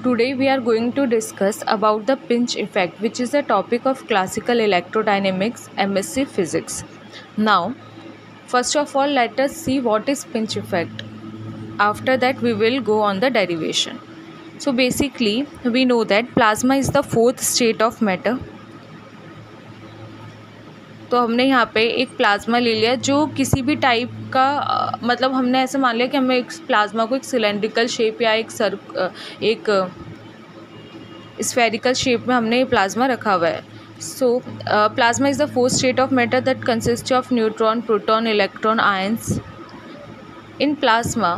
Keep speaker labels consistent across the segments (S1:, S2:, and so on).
S1: Today we are going to discuss about the pinch effect, which is a topic of classical electrodynamics, MSc Physics. Now, first of all, let us see what is pinch effect. After that, we will go on the derivation. So basically, we know that plasma is the fourth state of matter. तो हमने यहाँ पे एक plasma ले लिया जो किसी भी टाइप का मतलब हमने ऐसे मान लिया कि हमें एक प्लाज्मा को एक सिलेंड्रिकल शेप या एक स्फेरिकल शेप में हमने ये प्लाज्मा रखा हुआ है. So plasma is the fourth state of matter that consist of neutron, proton, electron, ions. In plasma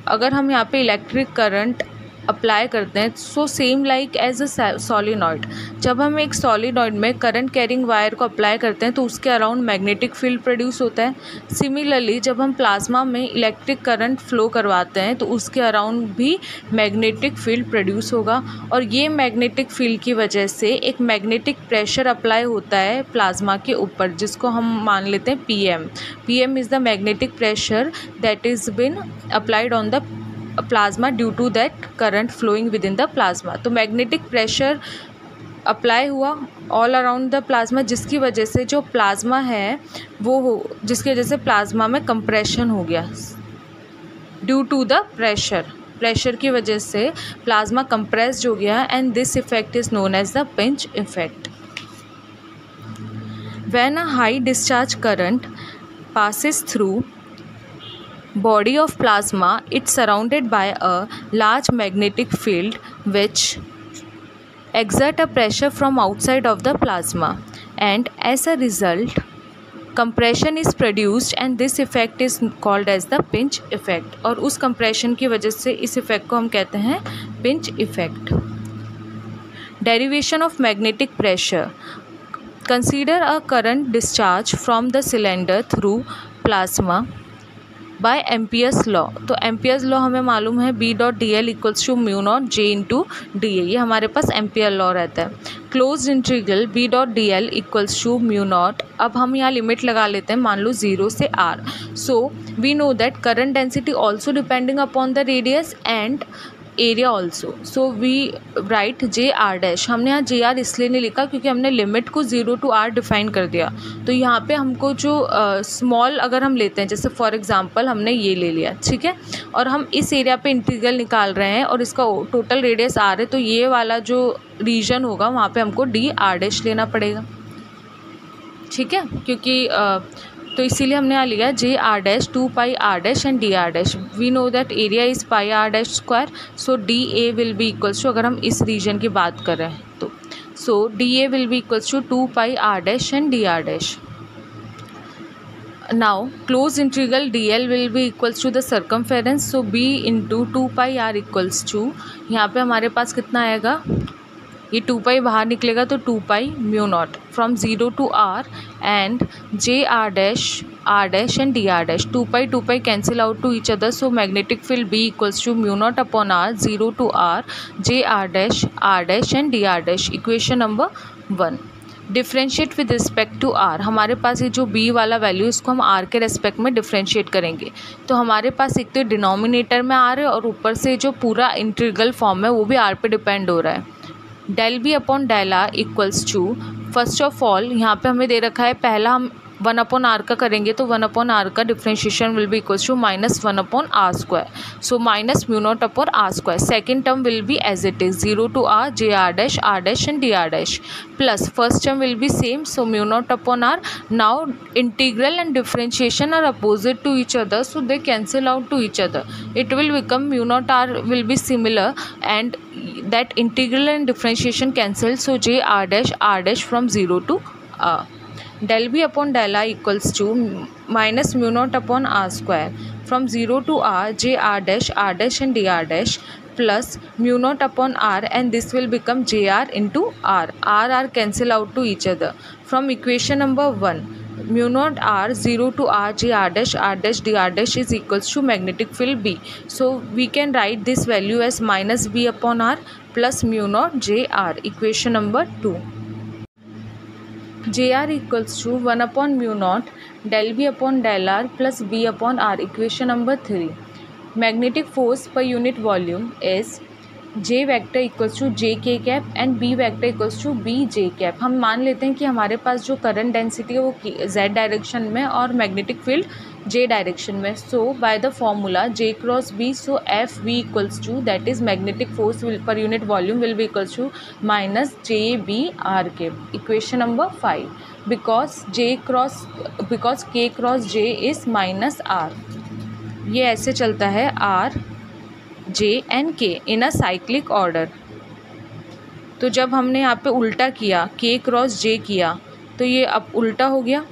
S1: अगर हम यहाँ पे इलेक्ट्रिक करंट अप्लाई करते हैं so same like as a solenoid. जब हम एक सॉलिनॉइड में करंट कैरिंग वायर को अप्लाई करते हैं तो उसके अराउंड मैग्नेटिक फील्ड प्रोड्यूस होता है. सिमिलरली जब हम प्लाज्मा में इलेक्ट्रिक करंट फ्लो करवाते हैं तो उसके अराउंड भी मैग्नेटिक फील्ड प्रोड्यूस होगा और ये मैग्नेटिक फील्ड की वजह से एक मैग्नेटिक प्रेशर अप्लाई होता है प्लाज्मा के ऊपर, जिसको हम मान लेते हैं PM. PM is the magnetic pressure that is being applied on the plasma due to that current flowing with in the plasma. तो मैग्नेटिक प्रेशर अप्लाई हुआ ऑल अराउंड द प्लाज्मा, जिसकी वजह से जो प्लाज्मा है जिसकी वजह से प्लाज्मा में कंप्रेशन हो गया ड्यू टू द प्रेशर की वजह से प्लाज्मा कंप्रेस्ड हो गया and this effect is known as the pinch effect. When a high discharge current passes through body of plasma, it's surrounded by a large magnetic field which exert a pressure from outside of the plasma, and as a result compression is produced and this effect is called as the pinch effect. और उस compression की वजह से इस effect को हम कहते हैं pinch effect. Derivation of magnetic pressure. Consider a current discharge from the cylinder through plasma by Ampere's law. तो Ampere's law हमें मालूम है B.dl equals to mu naught J into D A. ये हमारे पास एम्पियर लॉ रहता है. Close integral B.dl equals to mu naught. अब हम यहाँ लिमिट लगा लेते हैं, मान लो 0 से R. So we know that current density also depending upon the radius and area also. So we write JR'. हमने यहाँ JR इसलिए नहीं लिखा क्योंकि हमने लिमिट को 0 to R डिफाइन कर दिया. तो यहाँ पे हमको जो स्मॉल अगर हम लेते हैं, जैसे फॉर एग्जांपल हमने ये ले लिया, ठीक है, और हम इस एरिया पे इंटीग्रल निकाल रहे हैं और इसका टोटल रेडियस R है, तो ये वाला जो रीजन होगा वहाँ पे हमको DR' लेना पड़ेगा, ठीक है, क्योंकि तो इसीलिए हमने यहाँ लिया JR', 2πr' and DR'. We know that area is πr' square. So DA will be equals to, अगर हम इस रीजन की बात कर रहे हैं तो so DA will be equals to 2πr' and DR'. Now close integral DL will be equals to the circumference. So B into 2πr equals to, यहाँ पे हमारे पास कितना आएगा, ये 2π बाहर निकलेगा तो 2π mu naught from 0 to R and JR' and DR'. 2π cancel out to each other, so magnetic field B equals to mu naught upon R, 0 to R, JR' and DR'. Equation number 1. Differentiate with respect to R. हमारे पास ये जो B वाला value इसको हम R के respect में differentiate करेंगे. तो हमारे पास एक तो डिनोमिनेटर में R है और ऊपर से जो पूरा इंटीग्रल फॉर्म है वो भी R पे डिपेंड हो रहा है. Del B upon del R equals to, first of all यहाँ पे हमें दे रखा है, पहला हम 1/R का करेंगे तो 1/R का differentiation will be equals to -1/R square. So minus mu naught upon R square. Second term will be as it is 0 to R, JR', R' and DR'. Plus first term will be same, so mu naught upon R. Now integral and differentiation are opposite to each other, so they cancel out to each other. It will become mu naught R will be similar and that integral and differentiation cancel, so JR' from 0 to R. Del B upon del I equals to minus mu naught upon R square. From 0 to R, JR', R' and DR' plus mu naught upon R, and this will become JR into R. R cancel out to each other. From equation number 1, mu naught R, 0 to R, JR', R', DR' is equals to magnetic field B. So we can write this value as minus B upon R plus mu naught JR. Equation number 2. JR equals to 1 upon mu naught del B upon del R plus B upon R. Equation number 3. Magnetic force per unit volume is J vector equals to J K cap and B vector equals to B J cap. हम मान लेते हैं कि हमारे पास जो current density है वो Z direction में और मैग्नेटिक फील्ड जे डायरेक्शन में। So by the formula J cross B, so F V equals to that is magnetic force per unit volume will be equals to minus J B R cap. Equation number 5, because K cross J is minus R. ये ऐसे चलता है R J and के इन a cyclic order. तो जब हमने यहाँ पे उल्टा किया, के क्रॉस जे किया, तो ये अब उल्टा हो गया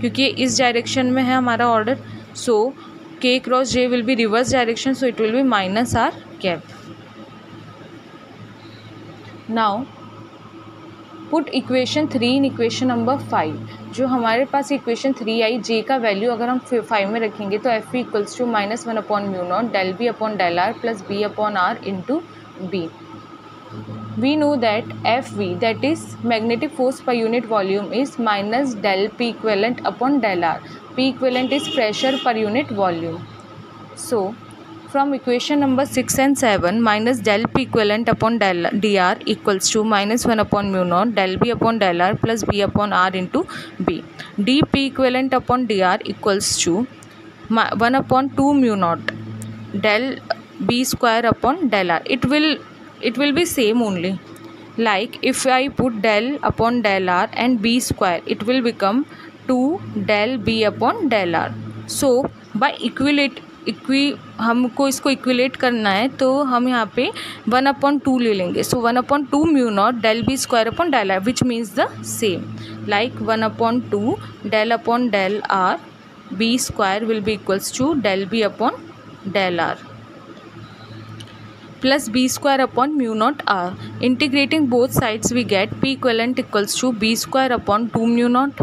S1: क्योंकि इस डायरेक्शन में है हमारा order. So K cross J will be reverse direction, so it will be minus R cap. Now put equation 3 in equation number 5। जो हमारे पास इक्वेशन 3 आई, जे का वैल्यू अगर हम 5 में रखेंगे तो F V equals to -1 upon mu naught del B upon del R plus B upon R into B. We know that Fv, that is magnetic force per unit volume, is minus del P equivalent upon del R. P equivalent is pressure per unit volume. So from equation number 6 and 7, minus del P equivalent upon del dr equals to -1 upon mu naught del B upon del R plus B upon R into B. dP equivalent upon dr equals to 1 upon 2 mu naught del B square upon del R. It will be same only. Like if I put del upon del R and B square, it will become 2 del B upon del R. So by हमको इसको इक्विलेट करना है तो हम यहाँ पे 1/2 ले लेंगे. So 1/2 mu naught del B square upon del R, which means the same. Like 1/2 del upon del R B square will be equals to del B upon del R plus B square upon mu naught R. Integrating both sides we get P equivalent equals to B square upon 2 mu naught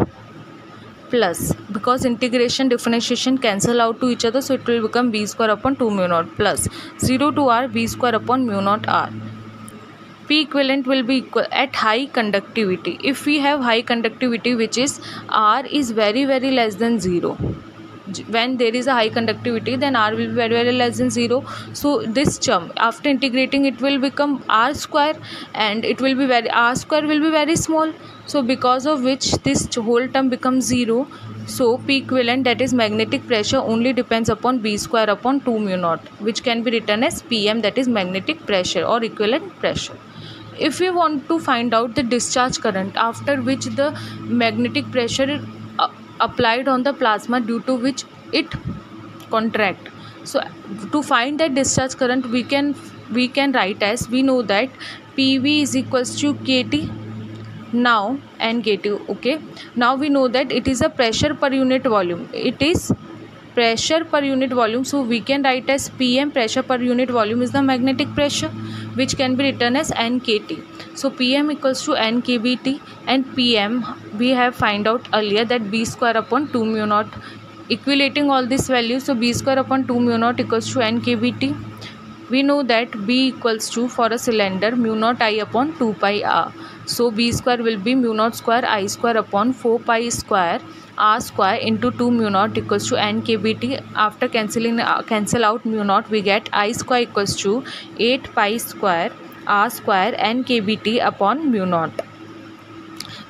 S1: plus, because integration differentiation cancel out to each other, so it will become B square upon 2 mu naught plus 0 to R B square upon mu naught R. P equivalent will be equal at high conductivity. If we have high conductivity, which is R is very less than 0. When there is a high conductivity, then R will be very less than 0. So this term after integrating it will become R square, and it will be R square will be very small. So because of which this whole term becomes 0. So P equivalent, that is magnetic pressure, only depends upon B square upon 2 mu naught, which can be written as PM, that is magnetic pressure or equivalent pressure. If we want to find out the discharge current after which the magnetic pressure applied on the plasma due to which it contract, so to find that discharge current we can write as, we know that PV is equals to KT now and KT. Okay, now we know that it is a pressure per unit volume. It is pressure per unit volume, so we can write as PM, pressure per unit volume, is the magnetic pressure, which can be written as NKT. So PM equals to NKBT, and PM we have find out earlier that B square upon 2 mu naught. Equalating all these values, so B square upon 2 mu naught equals to NKBT. We know that B equals to, for a cylinder, mu naught I upon 2 pi R. So B square will be mu naught square I square upon 4 pi square R square into 2 mu naught equals to NKBT. After cancel out mu naught, we get I square equals to 8 pi square R square NKBT upon mu naught.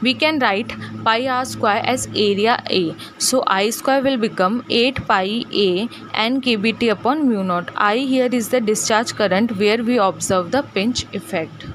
S1: We can write pi R square as area A. So I square will become 8 pi A NKBT upon mu naught. I here is the discharge current where we observe the pinch effect.